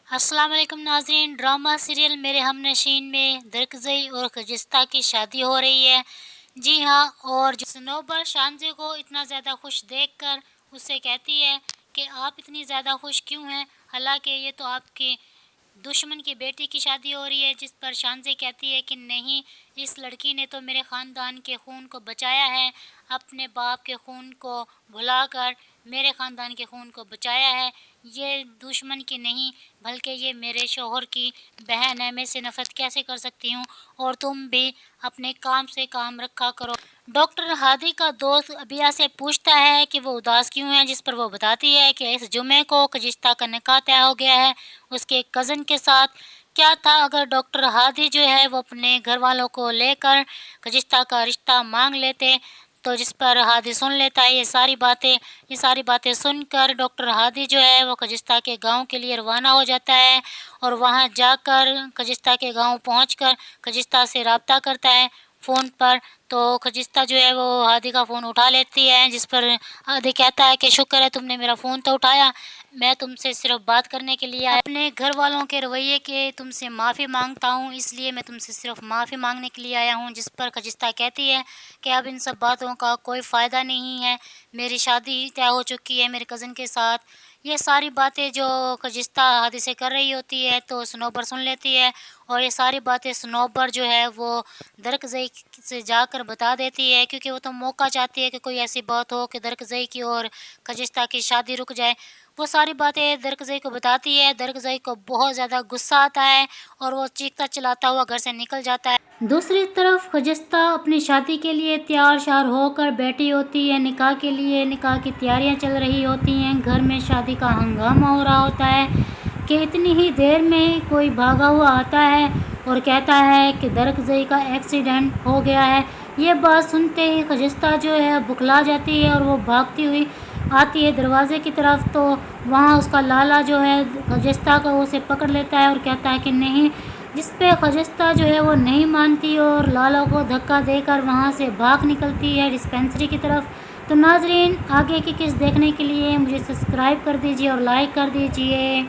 अस्सलाम वालेकुम नाज़रीन। ड्रामा सीरियल मेरे हमनशीन में दरकज़ई और खजिस्ता की शादी हो रही है। जी हाँ, और जो सनोबर शामज़ी को इतना ज़्यादा खुश देखकर उससे कहती है कि आप इतनी ज़्यादा खुश क्यों हैं? हालाँकि ये तो आपकी दुश्मन की बेटी की शादी हो रही है। जिस पर शानज़ी कहती है कि नहीं, इस लड़की ने तो मेरे ख़ानदान के खून को बचाया है, अपने बाप के खून को भुलाकर मेरे ख़ानदान के खून को बचाया है। ये दुश्मन की नहीं, बल्कि ये मेरे शौहर की बहन है। मैं इससे नफ़रत कैसे कर सकती हूँ? और तुम भी अपने काम से काम रखा करो। डॉक्टर हादी का दोस्त अबिया से पूछता है कि वो उदास क्यों है, जिस पर वो बताती है कि इस जुमे को खजिस्ता का निकाह तय हो गया है उसके कज़न के साथ। क्या था अगर डॉक्टर हादी जो है वो अपने घर वालों को लेकर खजिस्ता का रिश्ता मांग लेते, तो जिस पर हादी सुन लेता है ये सारी बातें सुनकर डॉक्टर हादी जो है वो खजिस्ता के गांव के लिए रवाना हो जाता है और वहां जाकर खजिस्ता के गांव पहुंचकर खजिस्ता से राब्ता करता है फ़ोन पर। तो खजिस्ता जो है वो हादी का फ़ोन उठा लेती है, जिस पर हादी कहता है कि शुक्र है तुमने मेरा फ़ोन तो उठाया, मैं तुमसे सिर्फ बात करने के लिए आया, अपने घर वालों के रवैये के तुमसे माफ़ी मांगता हूँ, इसलिए मैं तुमसे सिर्फ माफ़ी मांगने के लिए आया हूँ। जिस पर खजिस्ता कहती है कि अब इन सब बातों का कोई फ़ायदा नहीं है, मेरी शादी तय हो चुकी है मेरे कज़न के साथ। ये सारी बातें जो खजिस्ता हादी से कर रही होती है तो सनोबर सुन लेती है, और ये सारी बातें सनोबर जो है वो दरकज़ई से जाकर बता देती है, क्योंकि वो तो मौका चाहती है कि कोई ऐसी बात हो कि दरकज़ई की और खजिस्ता की शादी रुक जाए। वो सारी बातें दरकज़ई को बताती है। दरकज़ई को बहुत ज़्यादा गुस्सा आता है और वो चीखता चिल्लाता हुआ घर से निकल जाता है। दूसरी तरफ खजिस्ता अपनी शादी के लिए तैयार शार होकर बैठी होती है। निकाह के लिए निकाह की तैयारियां चल रही होती हैं। घर में शादी का हंगामा हो रहा होता है कि इतनी ही देर में कोई भागा हुआ आता है और कहता है कि दरकज़ई का एक्सीडेंट हो गया है। ये बात सुनते ही खजिस्ता जो है बुखला जाती है और वो भागती हुई आती है दरवाजे की तरफ। तो वहाँ उसका लाला जो है खजिस्ता को उसे पकड़ लेता है और कहता है कि नहीं, जिस पे खजिस्ता जो है वो नहीं मानती और लाला को धक्का देकर वहाँ से भाग निकलती है डिस्पेंसरी की तरफ। तो नाजरीन, आगे की किस्त देखने के लिए मुझे सब्सक्राइब कर दीजिए और लाइक कर दीजिए।